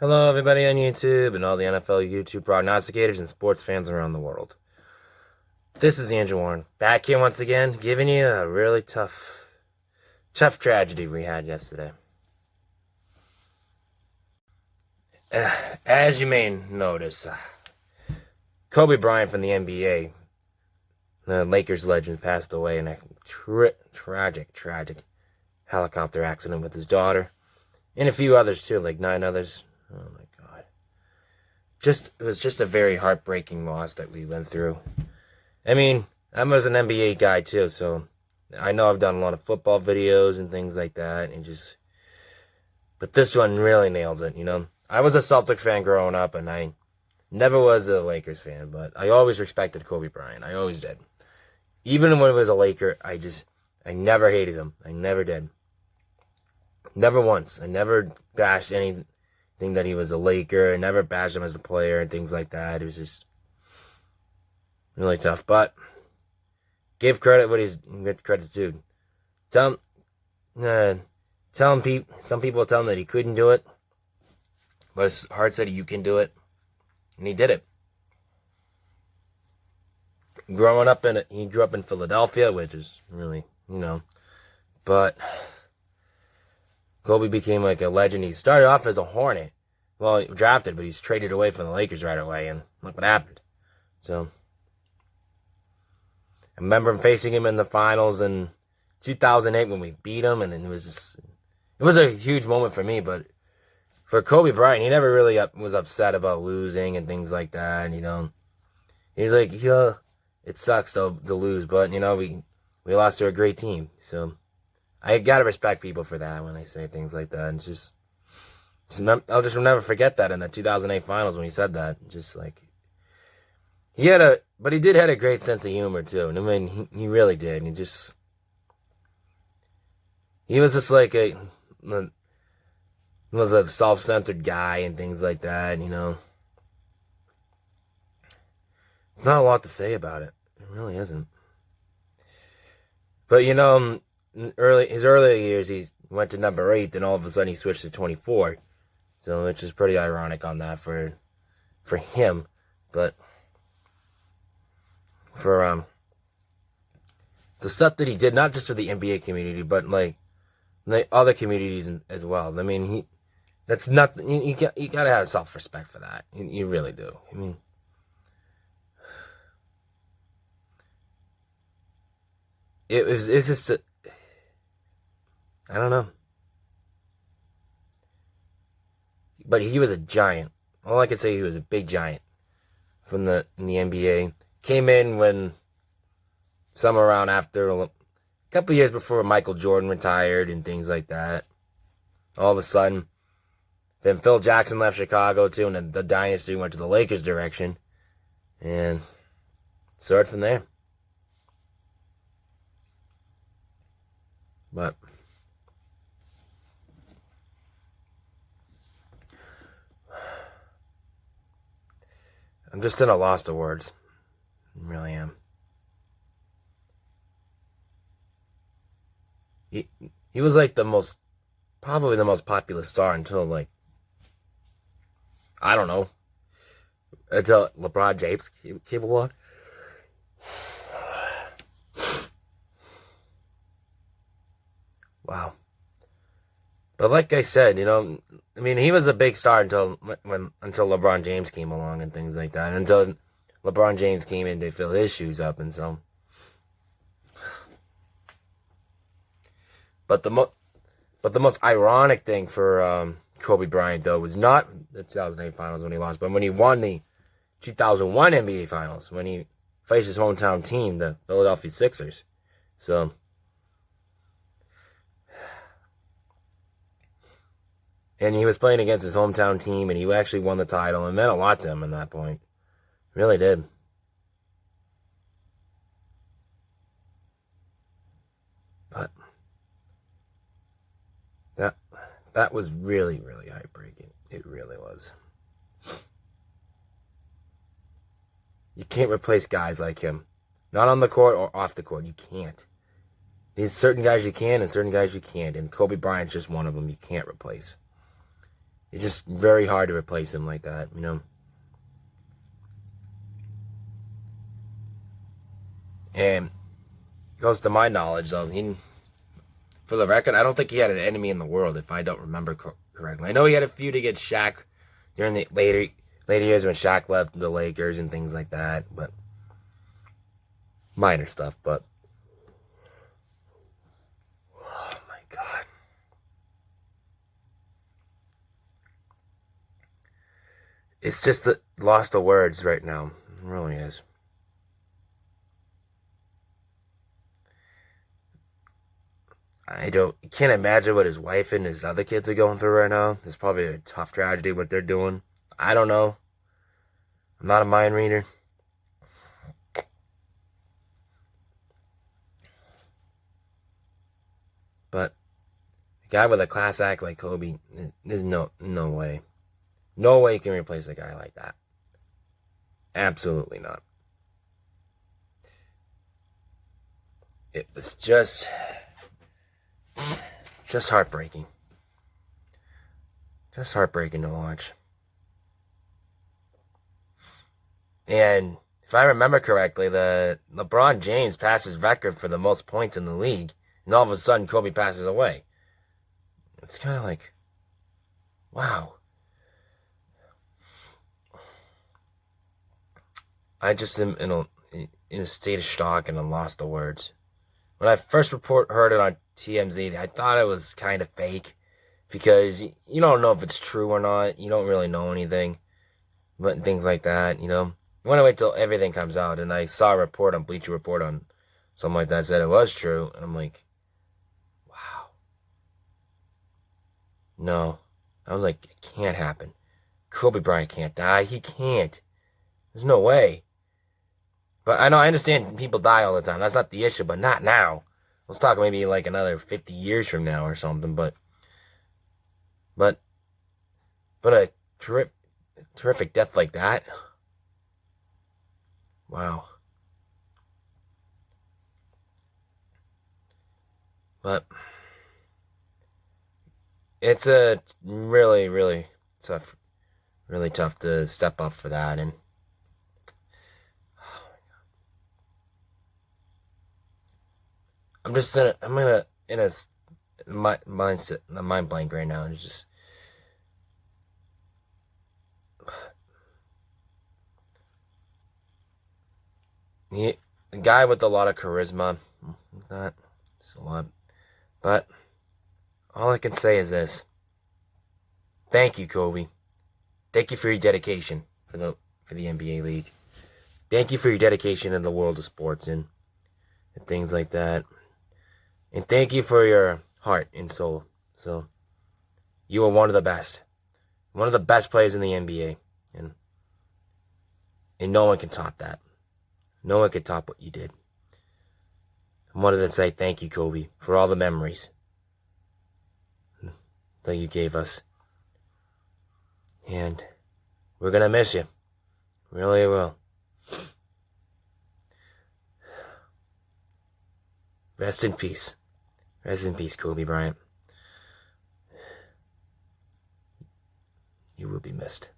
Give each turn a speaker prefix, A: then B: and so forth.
A: Hello, everybody on YouTube and all the NFL YouTube prognosticators and sports fans around the world. This is Andrew Warren, back here once again, giving you a really tough tragedy we had yesterday. As you may notice, Kobe Bryant from the NBA, the Lakers legend, passed away in a tragic helicopter accident with his daughter, and a few others too, like 9 others. Oh my God. It was just a very heartbreaking loss that we went through. I mean, I was an NBA guy too, so I know I've done a lot of football videos and things like that, but this one really nails it, you know? I was a Celtics fan growing up, and I never was a Lakers fan, but I always respected Kobe Bryant. I always did. Even when he was a Laker, I never hated him. I never did. Never once. I never bashed anything that he was a Laker. I never bashed him as a player and things like that. It was just really tough. But give credit what credit's due. Some people tell him that he couldn't do it, but his heart said you can do it, and he did it. He grew up in Philadelphia, which is really, but Kobe became like a legend. He started off as a Hornet. Well, he drafted, but he's traded away from the Lakers right away, and look what happened. So, I remember facing him in the finals in 2008 when we beat him, and it was a huge moment for me, but for Kobe Bryant, he never really was upset about losing and things like that, He's like, yeah, it sucks to lose, but, we lost to a great team, so I gotta respect people for that when they say things like that. And I'll just never forget that in the 2008 finals when he said that. Just like but he did have a great sense of humor too. I mean, he really did. He was just like was a self-centered guy and things like that. It's not a lot to say about it. It really isn't. But his earlier years, he went to number 8, then all of a sudden he switched to 24. So, which is pretty ironic on that for him. But for the stuff that he did, not just for the NBA community, but like the other communities as well. I mean, that's nothing. You gotta have self-respect for that. You really do. I mean, it's just I don't know. But he was a giant. All I can say, he was a big giant in the NBA. Came in when somewhere around after a couple years before Michael Jordan retired and things like that. All of a sudden, then Phil Jackson left Chicago too, and then the dynasty went to the Lakers direction, and started from there. But I'm just in a loss of words. I really am. He was like probably the most popular star until I don't know, until LeBron James came along. Wow. But like I said, I mean, he was a big star until LeBron James came along and things like that. Until LeBron James came in to fill his shoes up, and so. But the most ironic thing for Kobe Bryant though was not the 2008 finals when he lost, but when he won the 2001 NBA finals when he faced his hometown team, the Philadelphia Sixers. So. And he was playing against his hometown team, and he actually won the title, and meant a lot to him at that point. Really did. But that was really, really heartbreaking. It really was. You can't replace guys like him. Not on the court or off the court. You can't. There's certain guys you can and certain guys you can't. And Kobe Bryant's just one of them you can't replace. It's just very hard to replace him like that, you know. And goes to my knowledge, though, for the record, I don't think he had an enemy in the world, if I don't remember correctly. I know he had a feud against Shaq during the later years when Shaq left the Lakers and things like that, but minor stuff. But oh my God, it's just lost of words right now. It really is. Can't imagine what his wife and his other kids are going through right now. It's probably a tough tragedy what they're doing. I don't know. I'm not a mind reader. But a guy with a class act like Kobe, there's no way. No way you can replace a guy like that. Absolutely not. It was just heartbreaking. Just heartbreaking to watch. And if I remember correctly, the LeBron James passed his record for the most points in the league, and all of a sudden Kobe passes away. It's kind of like, wow. I just am in a state of shock and I'm lost of words. When I first heard it on TMZ, I thought it was kind of fake because you don't know if it's true or not. You don't really know anything, but things like that, you know. You want to wait till everything comes out, and I saw a report on Bleacher Report on something like that said it was true, and I'm like, wow. No. I was like, it can't happen. Kobe Bryant can't die. He can't. There's no way. But I understand people die all the time. That's not the issue, but not now. Let's talk maybe like another 50 years from now or something, but a terrific death like that. Wow. But it's a really tough to step up for that, and I'm just in a mindset, a mind blank right now. It's just a guy with a lot of charisma. Not a lot, but all I can say is this: thank you, Kobe. Thank you for your dedication for the NBA league. Thank you for your dedication in the world of sports and things like that. And thank you for your heart and soul. So, you are one of the best players in the NBA, and no one can top that. No one can top what you did. I wanted to say thank you, Kobe, for all the memories that you gave us. And we're gonna miss you. Really will. Rest in peace. Rest in peace, Kobe Bryant. You will be missed.